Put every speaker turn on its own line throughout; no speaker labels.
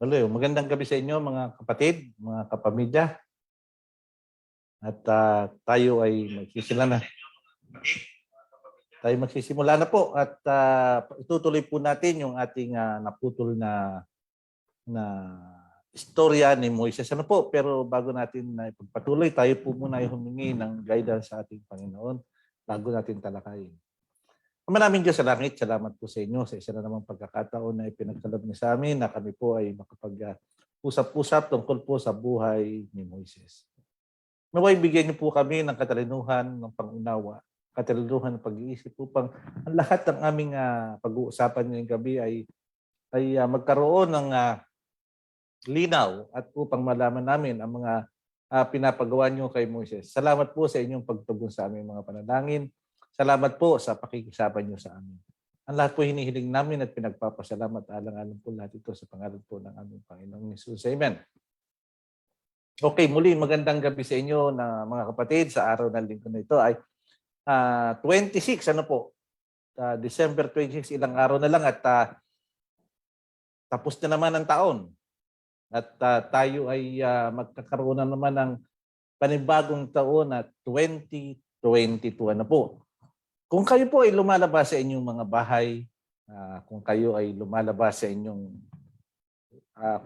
Hello, magandang gabi sa inyo mga kapatid, mga kapamilya. At tayo ay magsisimula na po at itutuloy po natin yung ating naputol na istorya ni Moises. Ano po? Pero bago natin na ipagpatuloy, tayo po muna ay humingi ng guidance sa ating Panginoon bago natin talakayin. Ama namin Diyos sa langit, salamat po sa inyo sa isa na namang pagkakataon na ipinagkaloob niyo sa amin na kami po ay makapag-usap-usap tungkol po sa buhay ni Moises. Naway bigyan niyo po kami ng katalinuhan, ng pangunawa, katalinuhan ng pag-iisip upang ang lahat ng aming pag-uusapan ngayong gabi ay magkaroon ng linaw at upang malaman namin ang mga pinapagawa niyo kay Moises. Salamat po sa inyong pagtugon sa aming mga panalangin. Salamat po sa pakikisapan niyo sa amin. Ang lahat po hinihiling namin at pinagpapasalamat alang-alang po lahat ito sa pangalan po ng aming Panginoong Hesus. Amen. Okay, muli magandang gabi sa inyo na mga kapatid. Sa araw ng linggo na ito ay 26, December 26, ilang araw na lang at tapos na naman ang taon. At tayo ay magkakaroon na naman ng panibagong taon na 2022 na po. Kung kayo po ay lumalabas sa inyong mga bahay, kung kayo ay lumalabas sa inyong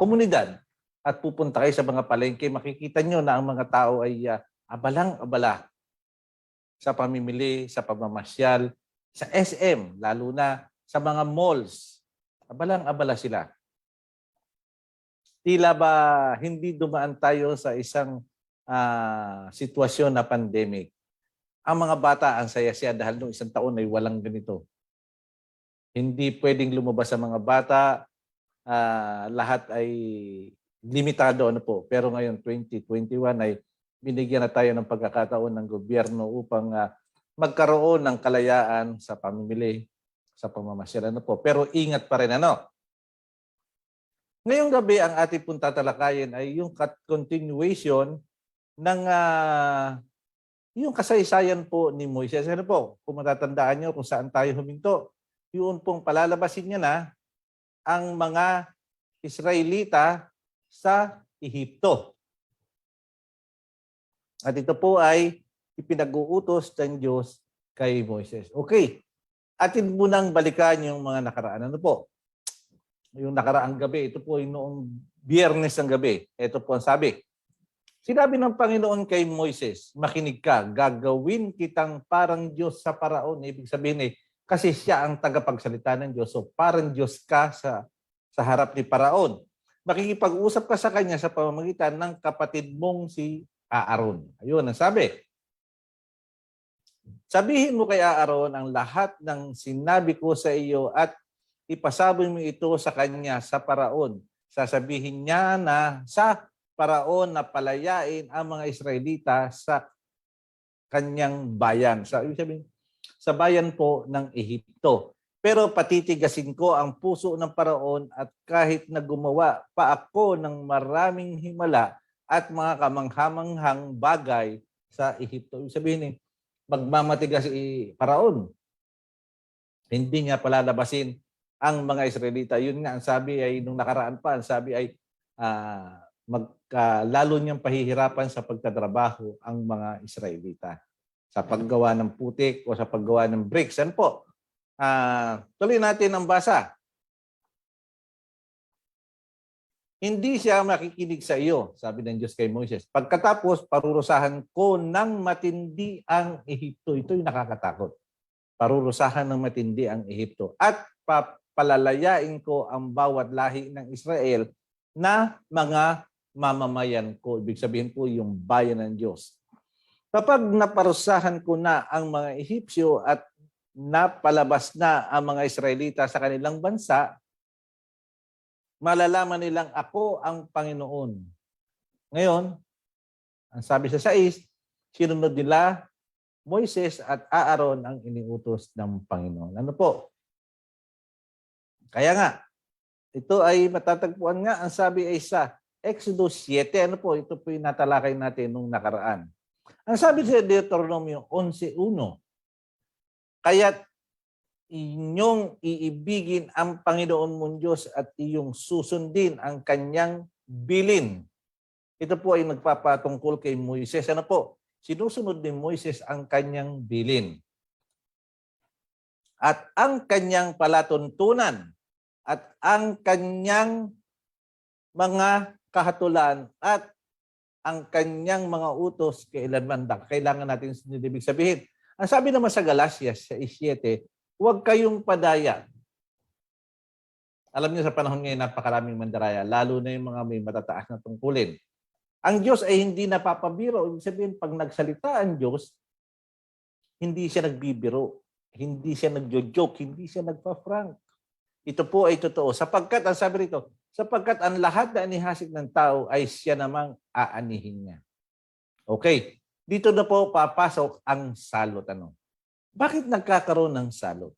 komunidad at pupunta kayo sa mga palengke, makikita nyo na ang mga tao ay abalang-abala sa pamimili, sa pamamasyal, sa SM, lalo na sa mga malls. Abalang-abala sila. Tila ba hindi dumaan tayo sa isang sitwasyon na pandemic? Ang mga bata, ang saya-saya dahil noong isang taon ay walang ganito. Hindi pwedeng lumabas sa mga bata. Lahat ay limitado. Pero ngayon, 2021 ay binigyan na tayo ng pagkakataon ng gobyerno upang magkaroon ng kalayaan sa pamimili, sa pamamasyal. Pero ingat pa rin. Ngayong gabi, ang ating pong tatalakayin ay yung continuation ng yung kasaysayan po ni Moises. Kung matatandaan nyo kung saan tayo huminto, yun pong palalabasin niya na ang mga Israelita sa Ehipto. At ito po ay ipinag-uutos ng Diyos kay Moises. Okay, atin munang balikan yung mga nakaraan. Yung nakaraang gabi, ito po ay noong Biyernes ng gabi. Ito po ang sabi. Sinabi ng Panginoon kay Moises, makinig ka, gagawin kitang parang Diyos sa Paraon. Ibig sabihin kasi siya ang tagapagsalita ng Diyos. So parang Diyos ka sa harap ni Paraon. Makikipag-usap ka sa kanya sa pamamagitan ng kapatid mong si Aaron. Ayun ang sabi. Sabihin mo kay Aaron ang lahat ng sinabi ko sa iyo at ipasabi mo ito sa kanya sa Paraon. Sasabihin niya na sa Paraon na palayain ang mga Israelita sa kanyang bayan. Ibig sabihin, sa bayan po ng Ehipto. Pero patitigasin ko ang puso ng Paraon at kahit na gumawa pa ako ng maraming himala at mga kamanghamanghang bagay sa Ehipto. Ibig sabihin, magmamatigas si Paraon. Hindi niya palalabasin ang mga Israelita. Yun nga, ang sabi ay, nung nakaraan pa, ang sabi ay, lalo niyang pahihirapan sa pagtatrabaho ang mga Israelita sa paggawa ng putik o sa paggawa ng bricks. Tuloy natin ang basa. Hindi siya makikinig sa iyo, sabi ng Diyos kay Moises. Pagkatapos, parurusahan ko ng matindi ang Ehipto. Ito yung nakakatakot. Parurusahan ng matindi ang Ehipto. At palalayain ko ang bawat lahi ng Israel na mga mamamayan ko. Ibig sabihin po yung bayan ng Diyos. Kapag naparusahan ko na ang mga Ehipsyo at napalabas na ang mga Israelita sa kanilang bansa, malalaman nilang ako ang Panginoon. Ngayon, ang sabi sa 6, sinunod nila Moises at Aaron ang iniutos ng Panginoon. Kaya nga, ito ay matatagpuan nga, ang sabi ay sa Exodus 7. Ito po yung natalakay natin nung nakaraan. Ang sabi sa Deuteronomio 11:1, kaya't inyong iibigin ang Panginoon mong Diyos at iyong susundin ang kanyang bilin. Ito po ay nagpapatungkol kay Moises. Ano po? Sinusunod ni Moises ang kanyang bilin. At ang kanyang palatuntunan at ang kanyang mga kahatulan at ang kanyang mga utos kailanman kailangan natin ibig sabihin. Ang sabi naman sa Galatias 6:7, huwag kayong padaya. Alam niyo sa panahon ngayon napakaraming mandaraya, lalo na yung mga may matataas na tungkulin. Ang Diyos ay hindi napapabiro. Ibig sabihin, pag nagsalita ang Diyos, hindi siya nagbibiro, hindi siya nagjo-joke, hindi siya nagpa-prank. Ito po ay totoo. Sapagkat, ang sabi rito, sapagkat ang lahat na inihasik ng tao ay siya namang aanihin niya. Okay. Dito na po papasok ang salot. Ano? Bakit nagkakaroon ng salot?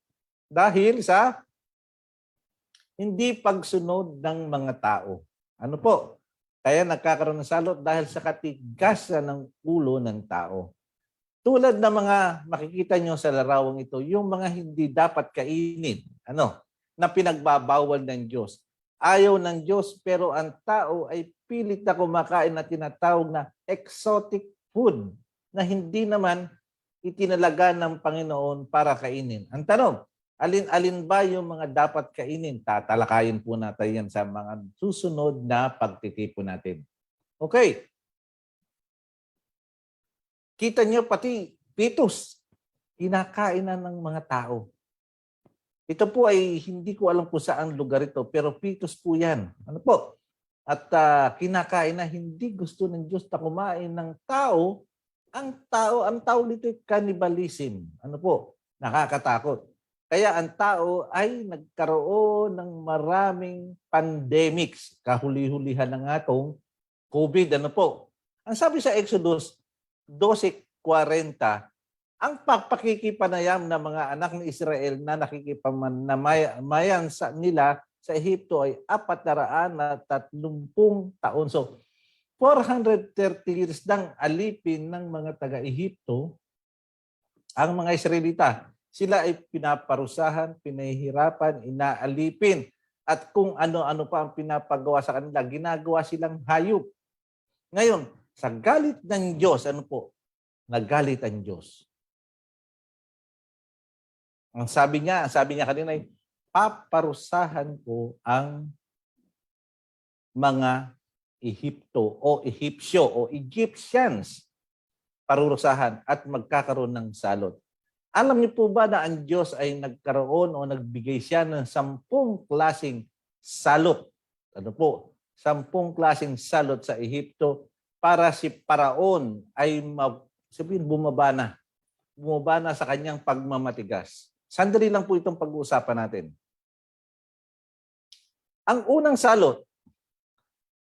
Dahil sa hindi pagsunod ng mga tao. Ano po? Kaya nagkakaroon ng salot dahil sa katigasan ng ulo ng tao. Tulad ng mga makikita nyo sa larawang ito, yung mga hindi dapat kainin, na pinagbabawal ng Diyos. Ayaw ng Diyos pero ang tao ay pilit na kumakain na tinatawag na exotic food na hindi naman itinalaga ng Panginoon para kainin. Ang tanong, alin-alin ba yung mga dapat kainin? Tatalakayin po natin yan sa mga susunod na pagtitipon natin. Okay. Kita niyo pati pitos, kinakain na ng mga tao. Ito po ay hindi ko alam kung saan lugar ito, pero pitos po yan. Ano po? At kinakain na hindi gusto ng Diyos na kumain ng tao. Ang tao dito ay cannibalism. Ano po? Nakakatakot. Kaya ang tao ay nagkaroon ng maraming pandemics. Kahuli-hulihan ng atong COVID. Ano po? Ang sabi sa Exodus 12:40, ang pakikipanayam ng mga anak ni Israel na nakikipamamayan sa nila sa Ehipto ay 430 taon. So, 430 years nang alipin ng mga taga-Ehipto ang mga Israelita. Sila ay pinaparusahan, pinahihirapan, inaalipin. At kung ano-ano pa ang pinapagawa sa kanila, ginagawa silang hayop. Ngayon, sa galit ng Diyos, nagalit ang Diyos. Ang sabi niya kanina ay, paparusahan ko ang mga Ehipto o Ehipsyo o Egyptians. Parurusahan at magkakaroon ng salot. Alam niyo po ba na ang Diyos ay nagkaroon o nagbigay siya ng 10 klaseng salot? 10 klaseng salot sa Ehipto para si Paraon ay bumaba na sa kanyang pagmamatigas. Sandali lang po itong pag-uusapan natin. Ang unang salot,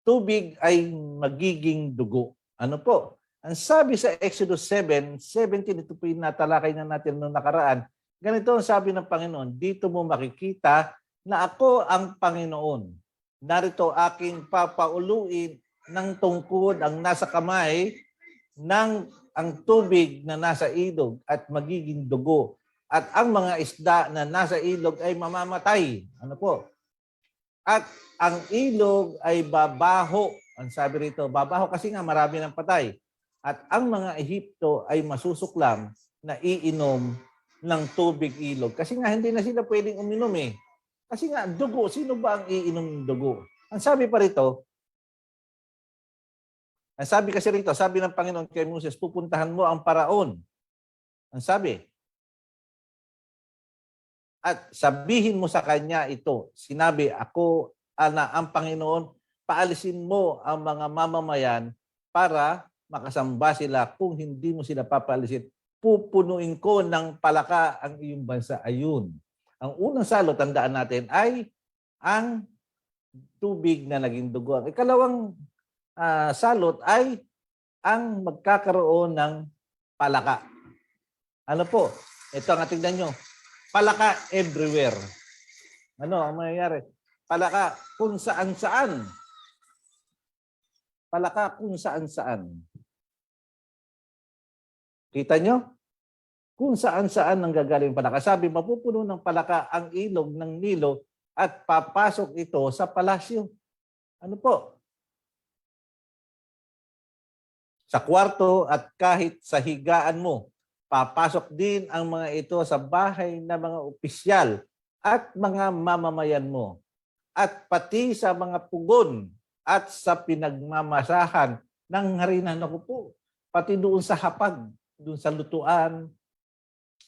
tubig ay magiging dugo. Ano po? Ang sabi sa Exodus 7:17, ito po yung natalakay na natin noong nakaraan. Ganito ang sabi ng Panginoon, dito mo makikita na ako ang Panginoon. Narito aking papauluin ng tungkod ang nasa kamay ng ang tubig na nasa ilog at magiging dugo. At ang mga isda na nasa ilog ay mamamatay. Ano po? At ang ilog ay babaho. Ang sabi rito, babaho kasi nga marami ng patay. At ang mga Ehipto ay masusuklam na iinom ng tubig ilog. Kasi nga hindi na sila pwedeng uminom eh. Kasi nga dugo, sino ba ang iinom ng dugo? Ang sabi pa rito, sabi ng Panginoon kay Moses, pupuntahan mo ang Paraon. Ang sabi, at sabihin mo sa kanya ito, sinabi, ako na ang Panginoon, paalisin mo ang mga mamamayan para makasamba sila. Kung hindi mo sila papaalisin, pupunuin ko ng palaka ang iyong bansa. Ayun. Ang unang salot, tandaan natin, ay ang tubig na naging dugo. Ang ikalawang salot ay ang magkakaroon ng palaka. Ano po? Ito ang tingnan nyo. Palaka everywhere. Ano ang mangyayari? Palaka kung saan-saan. Palaka kung saan-saan. Kita nyo? kung saan-saan nanggagaling palaka. Sabi, mapupuno ng palaka ang ilog ng Nilo at papasok ito sa palasyo. Ano po? Sa kwarto at kahit sa higaan mo. Papasok din ang mga ito sa bahay ng mga opisyal at mga mamamayan mo. At pati sa mga pugon at sa pinagmamasahan ng harina. Naku po, pati doon sa hapag, doon sa lutuan,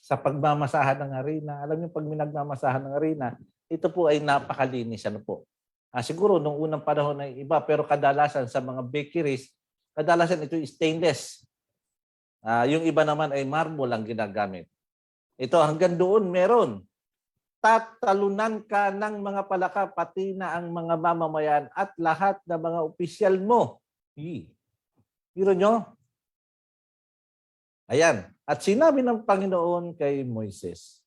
sa pagmamasahan ng harina. Alam niyo, pag minagmamasahan ng harina, ito po ay napakalinis. Ano po? Siguro nung unang panahon ay iba, pero kadalasan sa mga bakeries, kadalasan ito stainless. Yung iba naman ay marble ang ginagamit. Ito hanggang doon meron. Tatalunan ka ng mga palaka, pati na ang mga mamamayan at lahat ng mga opisyal mo. Hiro nyo? Ayan. At sinabi ng Panginoon kay Moises,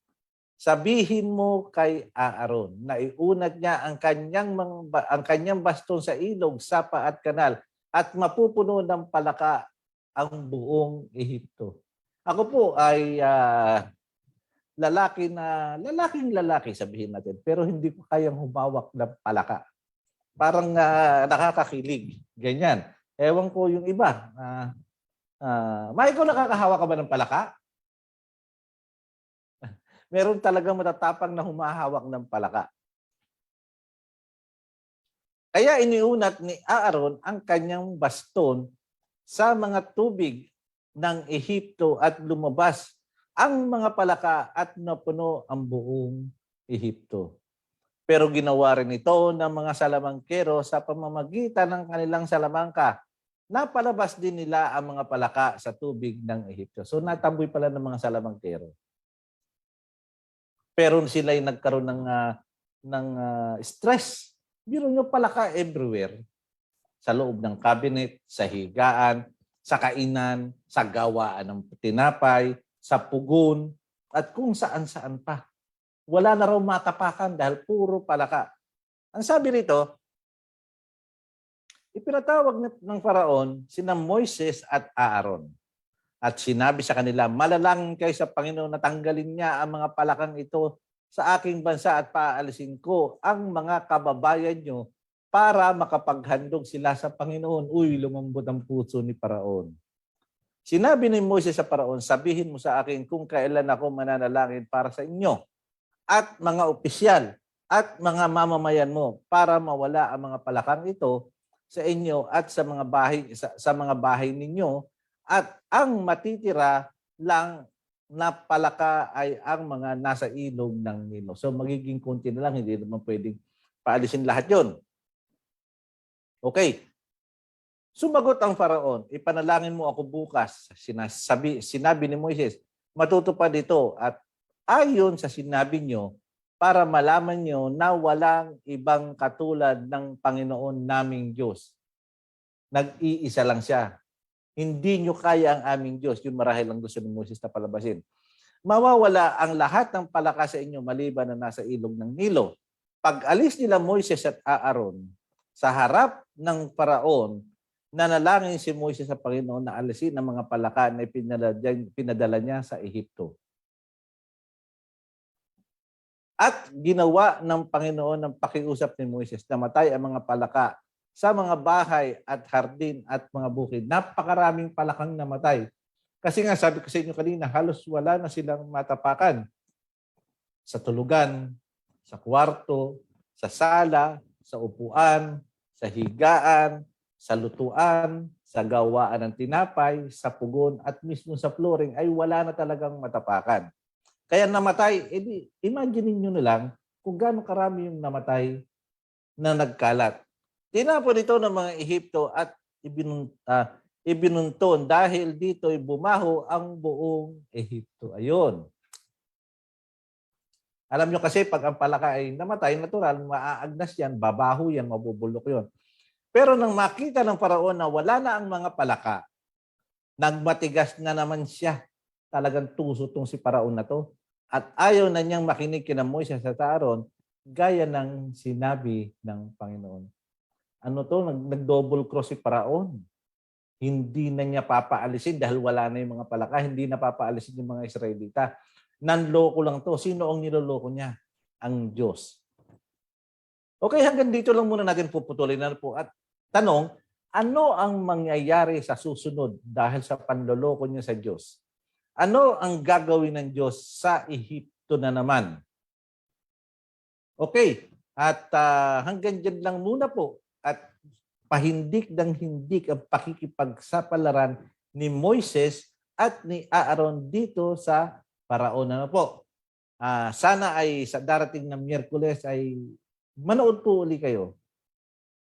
sabihin mo kay Aaron na iunat niya ang kanyang baston sa ilog, sapa at kanal at mapupuno ng palaka ang buong Ehipto. Ako po ay lalaking lalaki sabihin natin, pero hindi ko kayang humawak ng palaka. Parang nakakakilig. Ganyan. Ewan ko yung iba. Ikaw, nakakahawa ka ba ng palaka? Meron talagang matatapang na humahawak ng palaka. Kaya iniunat ni Aaron ang kanyang baston sa mga tubig ng Ehipto at lumabas ang mga palaka at napuno ang buong Ehipto. Pero ginawa rin ito ng mga salamangkero sa pamamagitan ng kanilang salamangka. Napalabas din nila ang mga palaka sa tubig ng Ehipto. So natamboy pala ng mga salamangkero. Pero sila ay nagkaroon ng stress. Biro nyo, palaka everywhere. Sa loob ng cabinet, sa higaan, sa kainan, sa gawaan ng tinapay, sa pugon, at kung saan-saan pa. Wala na raw matapakan dahil puro palaka. Ang sabi rito, ipinatawag ng Faraon sina Moises at Aaron. At sinabi sa kanila, malalangin kayo sa Panginoon na tanggalin niya ang mga palakang ito sa aking bansa at paalisin ko ang mga kababayan nyo para makapaghandog sila sa Panginoon. Uy, lumambot ang puso ni Faraon. Sinabi ni Moises sa Faraon, sabihin mo sa akin kung kailan ako mananalangin para sa inyo at mga opisyal at mga mamamayan mo para mawala ang mga palakang ito sa inyo at sa mga bahay ninyo, at ang matitira lang na palaka ay ang mga nasa ilog ng Nilo. So magiging konti na lang, hindi naman pwedeng paalisin lahat yon. Okay. Sumagot ang Faraon, ipanalangin mo ako bukas. Sinabi ni Moises, matutupad ito at ayon sa sinabi nyo, para malaman nyo na walang ibang katulad ng Panginoon naming Diyos. Nag-iisa lang siya. Hindi nyo kaya ang aming Diyos. Yun marahil ang gusto ni Moses na palabasin. Mawawala ang lahat ng palaka sa inyo maliban na nasa ilog ng Nilo. Pag alis nila Moises at Aaron sa harap ng Faraon, nanalangin si Moises sa Panginoon na alisin ang mga palaka na pinadala niya sa Ehipto. At ginawa ng Panginoon ng pakiusap ni Moises na matay ang mga palaka sa mga bahay at hardin at mga bukid. Napakaraming palakang namatay. Kasi nga sabi ko sa inyo kanina, halos wala na silang matapakan. Sa tulugan, sa kwarto, sa sala, sa upuan, sa higaan, sa lutuan, sa gawaan ng tinapay, sa pugon at mismo sa flooring ay wala na talagang matapakan. Kaya namatay, imagine nyo na lang kung gaano karami yung namatay na nagkalat. Tinapon ito ng mga Ehipto at ibinunton dahil dito'y bumaho ang buong Ehipto. Ayun. Alam nyo kasi pag ang palaka ay namatay, natural, maaagnas yan, babaho yan, mabubulok yon. Pero nang makita ng Faraon na wala na ang mga palaka, nagmatigas na naman siya. Talagang tuso tong si Faraon na to. At ayaw na niyang makinig kina Moises at Aaron, gaya ng sinabi ng Panginoon. Ano to? Nag-double cross si Faraon. Hindi na niya papaalisin dahil wala na yung mga palaka. Hindi na papaalisin yung mga Israelita. Nanloko lang to. Sino ang niloloko niya? Ang Diyos. Okay, hanggang dito lang muna natin puputulin na po. At tanong, ano ang mangyayari sa susunod dahil sa panloloko niya sa Diyos? Ano ang gagawin ng Diyos sa Ehipto na naman? Okay, at hanggang dyan lang muna po. At pahindik ng hindik ang pakikipagsapalaran ni Moises at ni Aaron dito sa Paraon na po. Sana ay sa darating na Miyerkules ay manood po uli kayo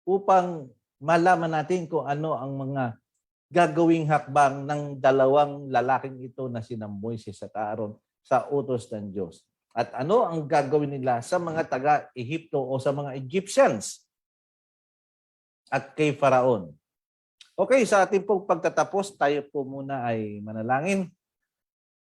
upang malaman natin kung ano ang mga gagawing hakbang ng dalawang lalaking ito na sina Moises at Aaron sa utos ng Diyos. At ano ang gagawin nila sa mga taga-Ehipto o sa mga Egyptians at kay Faraon. Okay, sa ating pong pagtatapos, tayo po muna ay manalangin.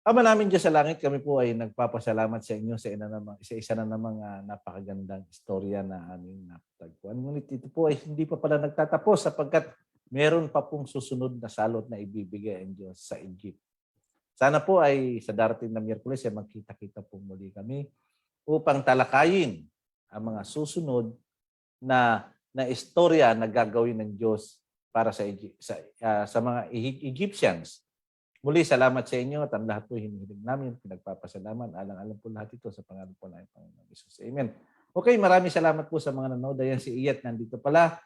Ama namin Diyos sa langit, kami po ay nagpapasalamat sa inyo sa isa na namang napakagandang istorya na aming napatagpuan. Ngunit ito po ay hindi pa pala nagtatapos sapagkat meron pa pong susunod na salot na ibibigay ang Diyos sa Egypt. Sana po ay sa darating na Miyerkules ay magkita-kita po muli kami upang talakayin ang mga susunod na istorya na gagawin ng Diyos para sa mga Egyptians. Muli, salamat sa inyo at ang lahat po hinihiling namin. Pinagpapasalamat. Alang-alang po lahat ito sa pangalan po ng Panginoon Jesus. Amen. Okay, maraming salamat po sa mga nanood. Ayan si Iyat nandito pala.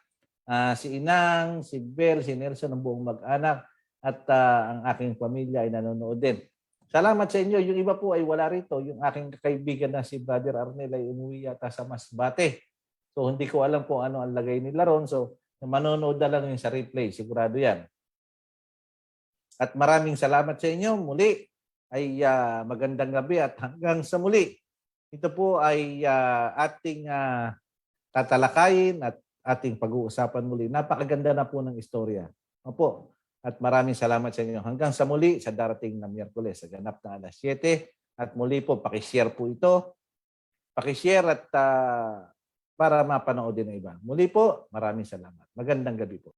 Si Inang, si Bel, si Nelson, ang buong mag-anak at ang aking pamilya ay nanonood din. Salamat sa inyo. Yung iba po ay wala rito. Yung aking kaibigan na si Brother Arnel ay umuwi yata sa Masbate. So hindi ko alam kung ano ang lagay nila ron. So manonood na lang yung sa replay. Sigurado yan. At maraming salamat sa inyo. Muli ay magandang gabi at hanggang sa muli. Ito po ay ating tatalakayin at ating pag-uusapan muli. Napakaganda na po ng istorya. Opo. At maraming salamat sa inyo. Hanggang sa muli sa darating na Miyerkules sa ganap na alas 7. At muli po, pakishare po ito. Pakishare at para mapanood din ng iba. Muli po, maraming salamat. Magandang gabi po.